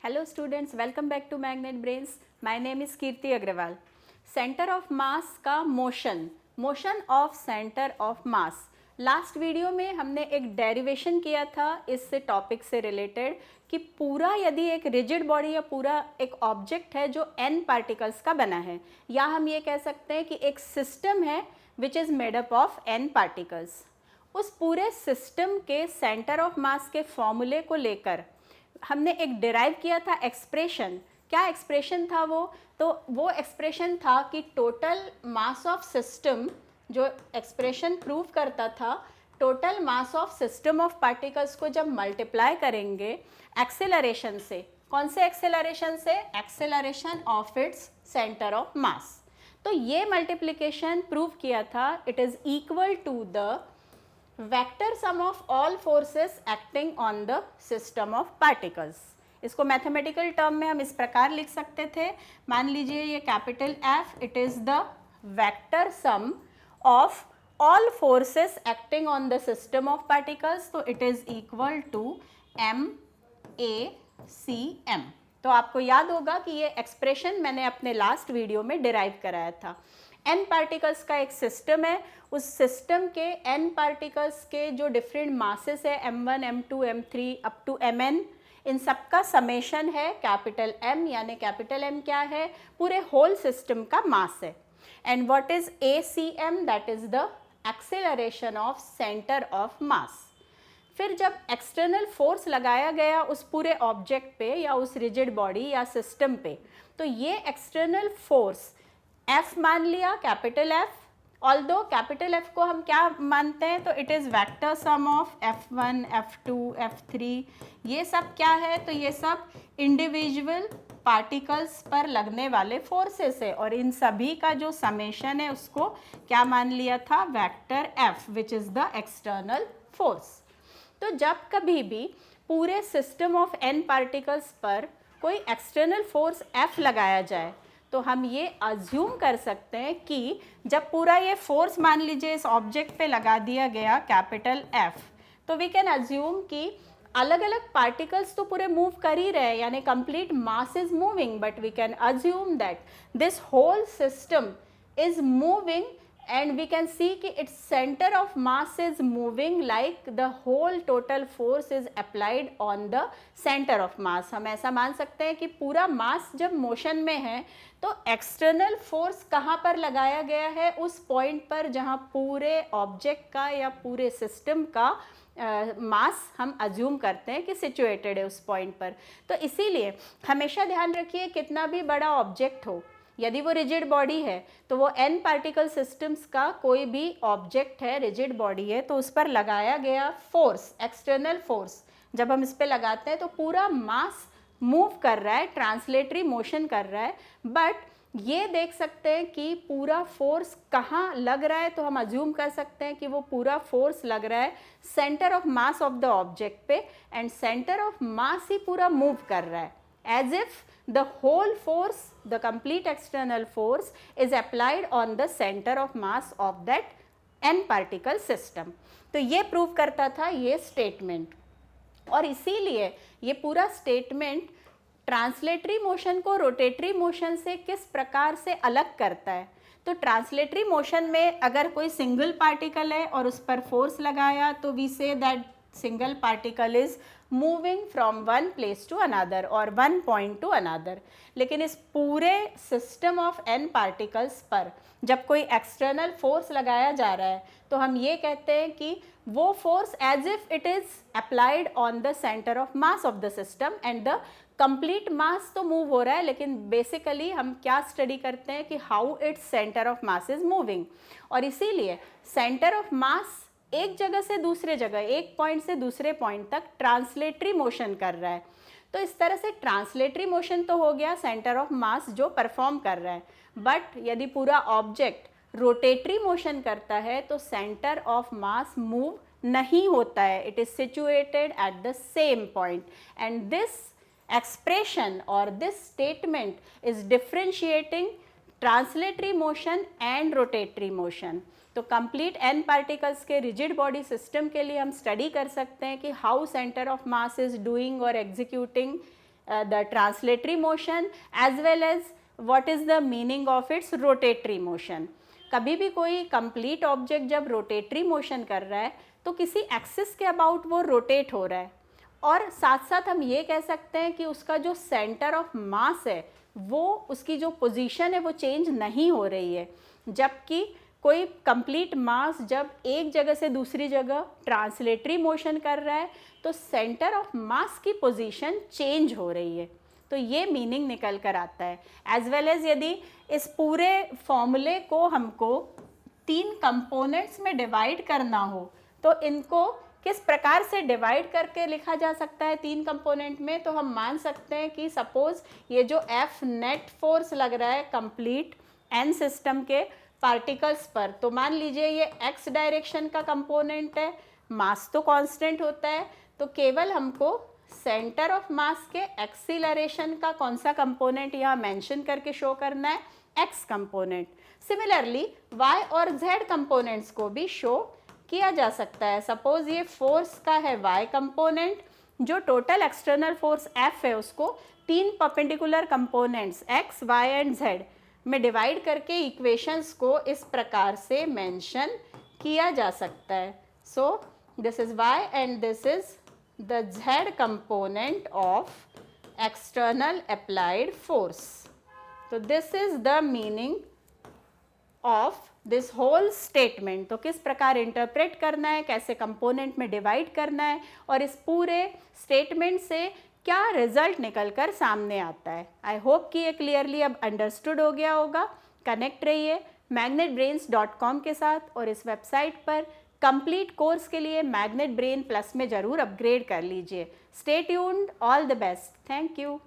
Hello students, welcome back to Magnet Brains. My name is Kirti Agrawal. Center of mass का motion of center of mass. Last video में हमने एक derivation किया था इस topic से रिलेटेड कि पूरा यदि एक रिजिड बॉडी या पूरा एक ऑब्जेक्ट है जो n पार्टिकल्स का बना है, या हम ये कह सकते हैं कि एक सिस्टम है which is made up of n particles, उस पूरे सिस्टम के सेंटर ऑफ मास के फॉर्मूले को लेकर हमने एक डिराइव किया था एक्सप्रेशन. क्या एक्सप्रेशन था वो? तो वो एक्सप्रेशन था कि टोटल मास ऑफ सिस्टम, जो एक्सप्रेशन प्रूव करता था total mass of system of particles को जब मल्टीप्लाई करेंगे एक्सेलरेशन से. कौन से एक्सेलरेशन से? Acceleration of its centre of mass. तो ये मल्टीप्लिकेशन प्रूव किया था it is equal to the vector sum of all forces acting on the system of particles. इसको मैथमेटिकल टर्म में हम इस प्रकार लिख सकते थे. मान लीजिए ये capital F, it is the vector sum of all forces acting on the system of particles. तो it is equal to MACM. तो आपको याद होगा कि ये एक्सप्रेशन मैंने अपने लास्ट वीडियो में डिराइव कराया था. n पार्टिकल्स का एक सिस्टम है, उस सिस्टम के n पार्टिकल्स के जो डिफरेंट मासेस है m1, m2, m3 up to mn, इन सब का समेशन है कैपिटल M. यानी कैपिटल M क्या है? पूरे होल सिस्टम का मास है. And what is ACM? That is the acceleration of centre of मास. फिर जब एक्सटर्नल फोर्स लगाया गया उस पूरे ऑब्जेक्ट पे या उस रिजिड बॉडी या सिस्टम पे, तो ये एक्सटर्नल फोर्स F मान लिया, capital F. Although capital F को हम क्या मानते हैं? तो it is vector sum of F1, F2, F3. ये सब क्या है? तो ये सब इंडिविजुअल पार्टिकल्स पर लगने वाले फोर्सेस है, और इन सभी का जो समेशन है उसको क्या मान लिया था? Vector F, which is the external force. तो जब कभी भी पूरे सिस्टम ऑफ n पार्टिकल्स पर कोई एक्सटर्नल फोर्स F लगाया जाए तो हम ये अज्यूम कर सकते हैं कि जब पूरा ये फोर्स मान लीजिए इस ऑब्जेक्ट पे लगा दिया गया कैपिटल F, तो वी कैन अज्यूम कि अलग अलग पार्टिकल्स तो पूरे मूव कर ही रहे हैं, यानी complete mass is moving, but we can assume that this whole system is moving and we can see कि its center of mass is moving like the whole total force is applied on the center of mass. हम ऐसा मान सकते हैं कि पूरा मास जब motion में है तो एक्सटर्नल फोर्स कहाँ पर लगाया गया है? उस पॉइंट पर जहाँ पूरे ऑब्जेक्ट का या पूरे सिस्टम का मास हम अज्यूम करते हैं कि सिचुएटेड है उस पॉइंट पर. तो इसीलिए हमेशा ध्यान रखिए कितना भी बड़ा ऑब्जेक्ट हो, यदि वो रिजिड बॉडी है तो वो n पार्टिकल सिस्टम्स का कोई भी ऑब्जेक्ट है, रिजिड बॉडी है, तो उस पर लगाया गया फोर्स, एक्सटर्नल फोर्स जब हम इस पर लगाते हैं तो पूरा मास मूव कर रहा है, ट्रांसलेटरी मोशन कर रहा है. बट ये देख सकते हैं कि पूरा फोर्स कहाँ लग रहा है, तो हम अज्यूम कर सकते हैं कि वो पूरा फोर्स लग रहा है centre of mass of the object पे, एंड सेंटर ऑफ मास ही पूरा मूव कर रहा है, as if the whole force, the complete external force is applied on the center of mass of that n particle system. तो ये prove करता था ये स्टेटमेंट, और इसीलिए ये पूरा स्टेटमेंट ट्रांसलेटरी मोशन को रोटेटरी मोशन से किस प्रकार से अलग करता है. तो ट्रांसलेटरी मोशन में अगर कोई सिंगल पार्टिकल है और उस पर फोर्स लगाया तो we say that single particle is moving from one place to another or one point to another. लेकिन इस पूरे system of n particles पर जब कोई external force लगाया जा रहा है तो हम ये कहते हैं कि वो force as if it is applied on the center of mass of the system and the complete mass तो move हो रहा है, लेकिन basically हम क्या study करते हैं कि how its center of mass is moving. और इसीलिए center of mass एक जगह से दूसरे जगह, एक पॉइंट से दूसरे पॉइंट तक ट्रांसलेटरी मोशन कर रहा है. तो इस तरह से ट्रांसलेटरी मोशन तो हो गया सेंटर ऑफ मास जो परफॉर्म कर रहा है, बट यदि पूरा ऑब्जेक्ट रोटेटरी मोशन करता है तो सेंटर ऑफ मास मूव नहीं होता है, it is situated at the same point. And this expression और this statement is differentiating translatory motion and rotatory motion. तो कंप्लीट n पार्टिकल्स के रिजिड बॉडी सिस्टम के लिए हम स्टडी कर सकते हैं कि how centre of mass is doing और executing the translatory motion as well as what is the meaning of its rotatory motion. कभी भी कोई कंप्लीट ऑब्जेक्ट जब रोटेटरी मोशन कर रहा है तो किसी एक्सिस के अबाउट वो रोटेट हो रहा है, और साथ साथ हम ये कह सकते हैं कि उसका जो सेंटर ऑफ मास है वो उसकी जो पोजीशन है वो चेंज नहीं हो रही है, जबकि कोई कंप्लीट मास जब एक जगह से दूसरी जगह ट्रांसलेटरी मोशन कर रहा है तो सेंटर ऑफ मास की पोजीशन चेंज हो रही है। तो ये मीनिंग निकल कर आता है। एज वेल एज यदि इस पूरे फॉर्मूले को हमको 3 कंपोनेंट्स में डिवाइड करना हो तो इनको किस प्रकार से डिवाइड करके लिखा जा सकता है 3 कंपोनेंट में, तो हम मान सकते हैं कि सपोज ये जो F नेट फोर्स लग रहा है कंप्लीट एन सिस्टम के पार्टिकल्स पर, तो मान लीजिए ये x डायरेक्शन का कंपोनेंट है, मास तो कांस्टेंट होता है, तो केवल हमको सेंटर ऑफ मास के एक्सीलरेशन का कौन सा कंपोनेंट यहाँ मेंशन करके शो करना है, x कंपोनेंट। सिमिलरली y और z कंपोनेंट्स को भी शो किया जा सकता है। सपोज ये फोर्स का है y कंपोनेंट, जो टोटल एक्सटर्नल फोर्स F है उसको 3 perpendicular components x, y and z में डिवाइड करके इक्वेशंस को इस प्रकार से मेंशन किया जा सकता है। So this is y and this is the z component of external applied force. So this is the meaning of this whole statement. तो किस प्रकार इंटरप्रेट करना है, कैसे कंपोनेंट में डिवाइड करना है और इस पूरे स्टेटमेंट से क्या रिजल्ट निकल कर सामने आता है। आई होप कि ये क्लियरली अब अंडरस्टूड हो गया होगा। कनेक्ट रहिए magnetbrains.com के साथ और इस वेबसाइट पर कंप्लीट कोर्स के लिए मैग्नेट ब्रेन प्लस में ज़रूर अपग्रेड कर लीजिए। Stay tuned, all the best, thank you.